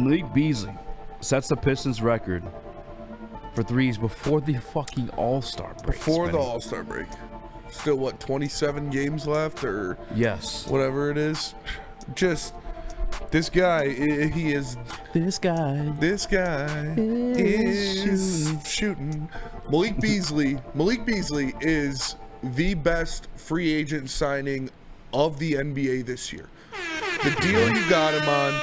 Malik Beasley sets the Pistons record for threes before the fucking All-Star break. Before the All-Star break. Still, what, 27 games left or yes, whatever it is? Just, this guy, he is... This guy is shooting. Malik Beasley is the best free agent signing of the NBA this year. The deal you got him on,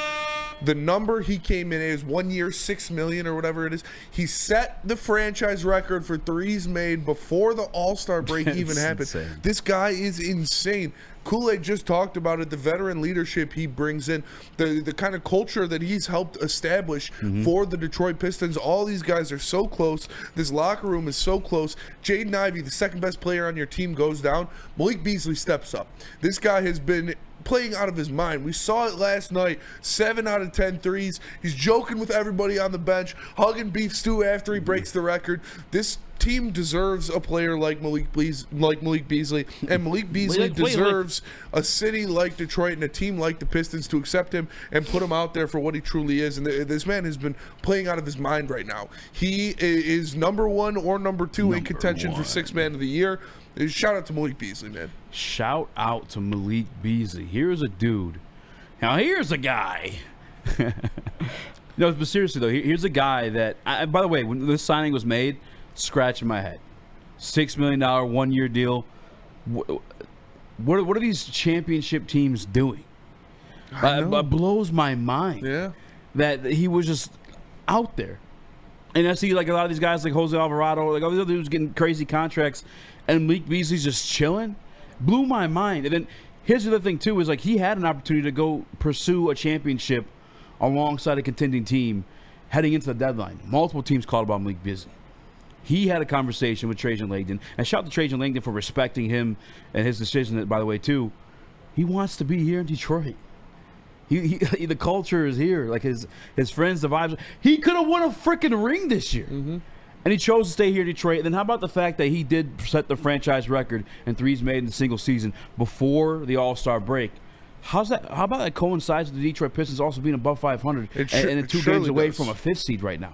the number he came in as 1 year, $6 million or whatever it is. He set the franchise record for threes made before the All-Star break even happened. Insane. This guy is insane. Kool-Aid just talked about it, the veteran leadership he brings in, the kind of culture that he's helped establish for the Detroit Pistons. All these guys are so close. This locker room is so close. Jaden Ivey, the second best player on your team, goes down. Malik Beasley steps up. This guy has been playing out of his mind. We saw it last night. 7 out of 10 threes. He's joking with everybody on the bench, hugging Beef Stew after he breaks the record. This team deserves a player like Malik Beasley, and Malik Beasley deserves a city like Detroit and a team like the Pistons to accept him and put him out there for what he truly is. And this man has been playing out of his mind right now. He is number 1 or number 2 in contention for 6th man of the year. Shout out to Malik Beasley, man. Shout out to Malik Beasley. Here's a dude. Now, here's a guy. No, but seriously, though, here's a guy that, by the way, when this signing was made, scratching my head. $6 million, 1 year deal. What are these championship teams doing? It blows my mind. Yeah. That he was just out there. And I see like a lot of these guys like Jose Alvarado, like all these other dudes getting crazy contracts, and Malik Beasley's just chilling. Blew my mind. And then here's the other thing too, is like he had an opportunity to go pursue a championship alongside a contending team heading into the deadline. Multiple teams called about Malik Beasley. He had a conversation with Trajan Langdon, and shout out to Trajan Langdon for respecting him and his decision, by the way, too. He wants to be here in Detroit. The culture is here. Like his friends, the vibes. He could have won a freaking ring this year. And he chose to stay here in Detroit. And then how about the fact that he did set the franchise record in threes made in a single season before the All-Star break? How about that coincides with the Detroit Pistons also being above 500 and 2 games away from a 5th seed right now?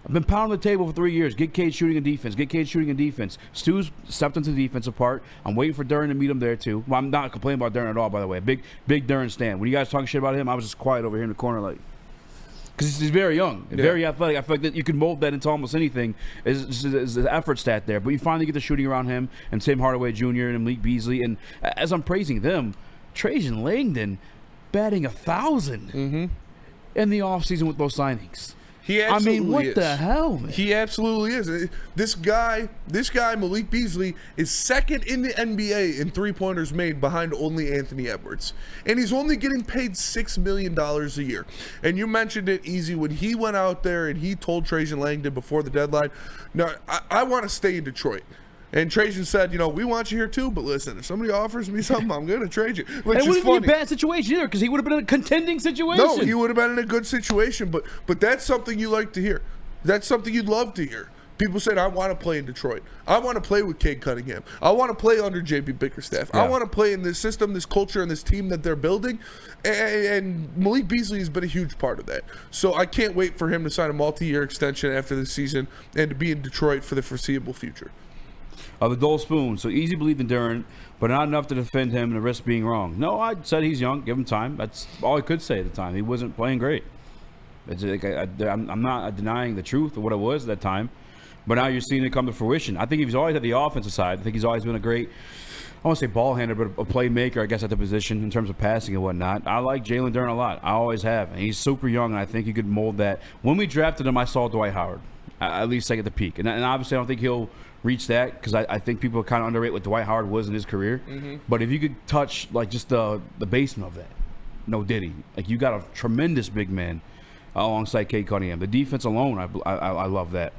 I've been pounding the table for 3 years. Get Cade shooting and defense. Get Cade shooting and defense. Stu's stepped into the defensive part. I'm waiting for Duren to meet him there, too. Well, I'm not complaining about Duren at all, by the way. Big Duren stan. When you guys talking shit about him, I was just quiet over here in the corner, like, because he's very young, very athletic. I feel like that you can mold that into almost anything. Is an effort stat there. But you finally get the shooting around him and Tim Hardaway Jr. and Malik Beasley. And as I'm praising them, Trajan Langdon batting 1,000 in the offseason with those signings. He absolutely what the hell, man? He absolutely is. This guy, Malik Beasley, is second in the NBA in three-pointers made behind only Anthony Edwards. And he's only getting paid $6 million a year. And you mentioned it, Easy, when he went out there and he told Trajan Langdon before the deadline, no, I want to stay in Detroit. And Trajan said, we want you here too, but listen, if somebody offers me something, I'm going to trade you. Which it is wouldn't funny. be a bad situation either, because he would have been in a contending situation. No, he would have been in a good situation, but that's something you like to hear. That's something you'd love to hear. People said, I want to play in Detroit. I want to play with Cade Cunningham. I want to play under J.B. Bickerstaff. Yeah. I want to play in this system, this culture, and this team that they're building. And Malik Beasley has been a huge part of that. So I can't wait for him to sign a multi-year extension after this season and to be in Detroit for the foreseeable future. The Dole Spoon. So Easy believed in Duren, but not enough to defend him and risk being wrong. No, I said he's young. Give him time. That's all I could say at the time. He wasn't playing great. It's like I'm not denying the truth of what it was at that time, but now you're seeing it come to fruition. I think he's always had the offensive side. I think he's always been a great, I won't say ball handler, but a playmaker, I guess, at the position in terms of passing and whatnot. I like Jalen Duren a lot. I always have. And he's super young, and I think he could mold that. When we drafted him, I saw Dwight Howard, at least like at the peak. And obviously I don't think he'll reach that, because I think people kind of underrate what Dwight Howard was in his career. But if you could touch like just the basement of that, no Diddy. Like, you got a tremendous big man alongside Cade Cunningham. The defense alone, I love that.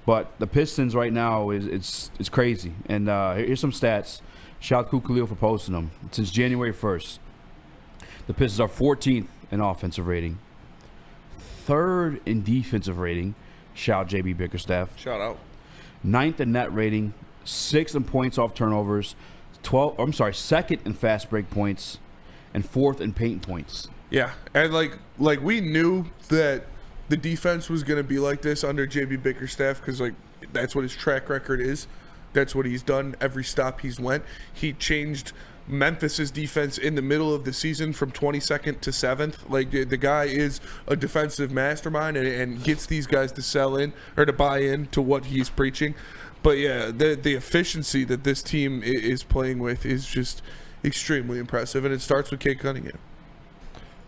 But the Pistons right now it's crazy. And here's some stats. Shout out to Khalil for posting them. Since January 1st, the Pistons are 14th in offensive rating, 3rd in defensive rating. Shout out J.B. Bickerstaff. Shout out. 9th in net rating, 6th in points off turnovers, 2nd in fast break points, and 4th in paint points. Yeah, and like we knew that the defense was going to be like this under JB Bickerstaff because like that's what his track record is. That's what he's done every stop he's went. He changed Memphis's defense in the middle of the season from 22nd to 7th. Like the guy is a defensive mastermind and gets these guys to sell in or to buy in to what he's preaching. But yeah, the efficiency that this team is playing with is just extremely impressive, and it starts with Cade Cunningham.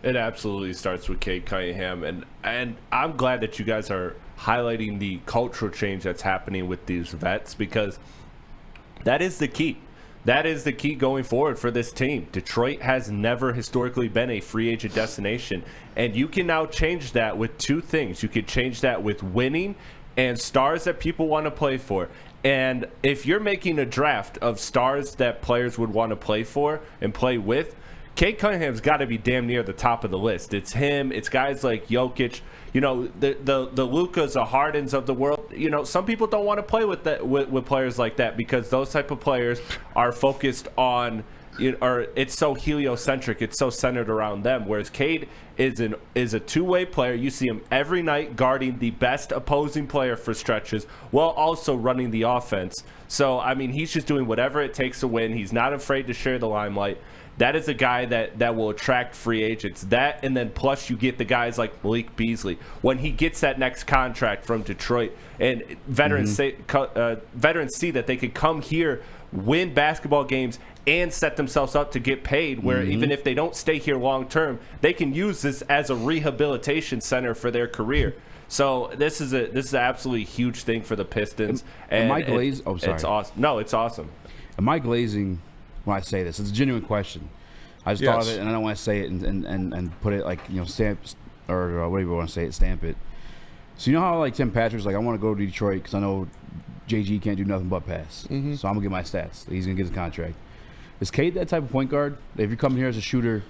It absolutely starts with Cade Cunningham, and I'm glad that you guys are highlighting the cultural change that's happening with these vets, because that is the key. That is the key going forward for this team. Detroit has never historically been a free agent destination, and you can now change that with two things. You could change that with winning and stars that people want to play for. And if you're making a draft of stars that players would want to play for and play with, Cade Cunningham's got to be damn near the top of the list. It's him. It's guys like Jokic. You know, the Lukas, the Hardens of the world. You know, some people don't want to play with that with players like that because those type of players are focused on, or it's so heliocentric. It's so centered around them. Whereas Cade is a two-way player. You see him every night guarding the best opposing player for stretches while also running the offense. So I mean, he's just doing whatever it takes to win. He's not afraid to share the limelight. That is a guy that will attract free agents. That, and then plus you get the guys like Malik Beasley. When he gets that next contract from Detroit, and veterans see that they could come here, win basketball games, and set themselves up to get paid, where even if they don't stay here long term, they can use this as a rehabilitation center for their career. So this is an absolutely huge thing for the Pistons. Am I glazed? Oh, sorry. It's awesome. No, it's awesome. Am I glazing when I say this? It's a genuine question. I just thought of it, and I don't want to say it and put it like, stamp or whatever you want to say it, stamp it. So you know how like Tim Patrick's like, I want to go to Detroit because I know JG can't do nothing but pass. So I'm gonna get my stats. He's gonna get his contract. Is Cade that type of point guard? That if you're coming here as a shooter,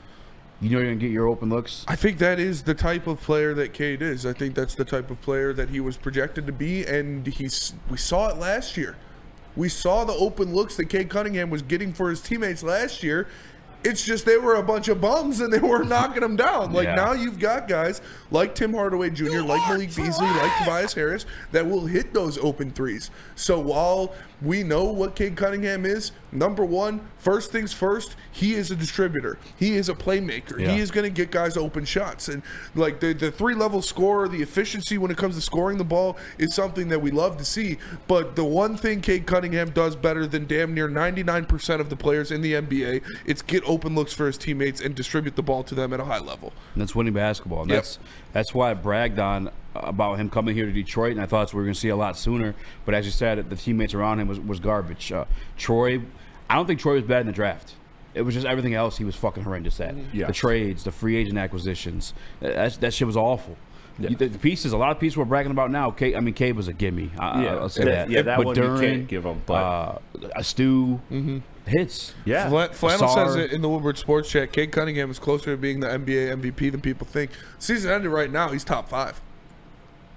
you know you're gonna get your open looks? I think that is the type of player that Cade is. I think that's the type of player that he was projected to be, and we saw it last year. We saw the open looks that Cade Cunningham was getting for his teammates last year. It's just they were a bunch of bums and they were knocking them down. Like now you've got guys like Tim Hardaway Jr., like Malik Beasley, like Tobias Harris that will hit those open threes. So while we know what Cade Cunningham is, number one, first things first, he is a distributor. He is a playmaker. He is going to get guys open shots. And like the 3-level scorer, the efficiency when it comes to scoring the ball is something that we love to see. But the one thing Cade Cunningham does better than damn near 99% of the players in the NBA, it's get open looks for his teammates and distribute the ball to them at a high level. And that's winning basketball. And that's why I bragged on about him coming here to Detroit, and I thought we were going to see a lot sooner. But as you said, the teammates around him was garbage. Troy, I don't think Troy was bad in the draft. It was just everything else he was fucking horrendous at. The trades, the free agent acquisitions, that shit was awful. The pieces, a lot of pieces we're bragging about now. Cade was a gimme. I'll say that. Yeah, that but one you can't give him. But a Stu hits. Yeah. Flannel says it in the Woodward Sports Chat. Cade Cunningham is closer to being the NBA MVP than people think. Season ended right now. He's top 5.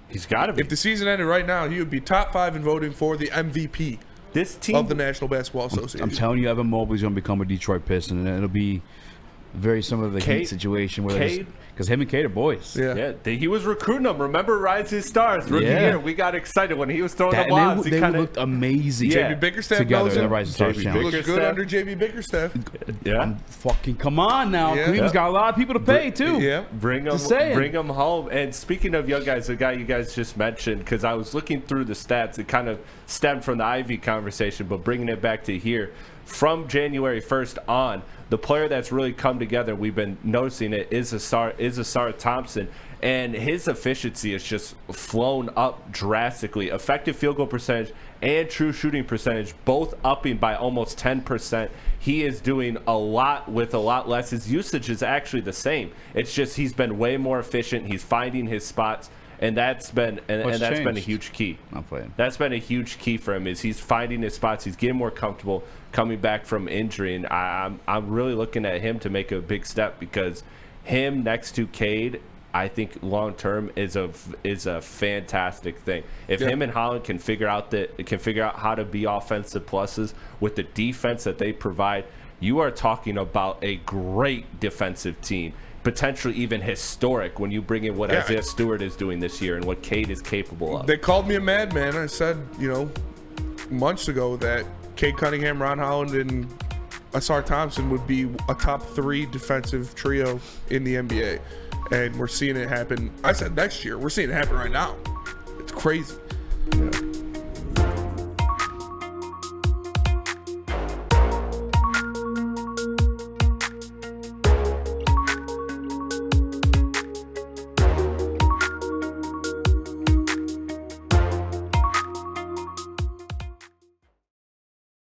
He's got to be. If the season ended right now, he would be top 5 in voting for the MVP. This team of the National Basketball Association. I'm telling you, Evan Mobley's going to become a Detroit Piston, and it'll be very similar to the Heat situation where because him and Cade are boys. He was recruiting them. Remember Rising Stars rookie year? We got excited when he was throwing the blocks. They looked amazing. JB Bickerstaff knows him. Rising Stars He looked good under JB Bickerstaff. Come on now. Cleveland's got a lot of people to pay too. Bring them home. And speaking of young guys, the guy you guys just mentioned, because I was looking through the stats, it kind of stemmed from the Ivy conversation, but bringing it back to here, from January 1st on, the player that's really come together, we've been noticing it, is Asar Thompson, and his efficiency has just flown up drastically. Effective field goal percentage and true shooting percentage both upping by almost 10%. He is doing a lot with a lot less. His usage is actually the same. It's just he's been way more efficient. He's finding his spots. And that's been been a huge key. That's been a huge key for him. Is he's finding his spots. He's getting more comfortable coming back from injury, and I'm really looking at him to make a big step, because him next to Cade, I think long term is a fantastic thing. If him and Holland can figure out how to be offensive pluses with the defense that they provide, you are talking about a great defensive team. potentially even historic when you bring in what Yeah. Isaiah Stewart is doing this year and what Cade is capable of. They called me a madman. I said, months ago that Cade Cunningham, Ron Holland, and Asar Thompson would be a top 3 defensive trio in the NBA. And we're seeing it happen. I said next year. We're seeing it happen right now. It's crazy. Yeah.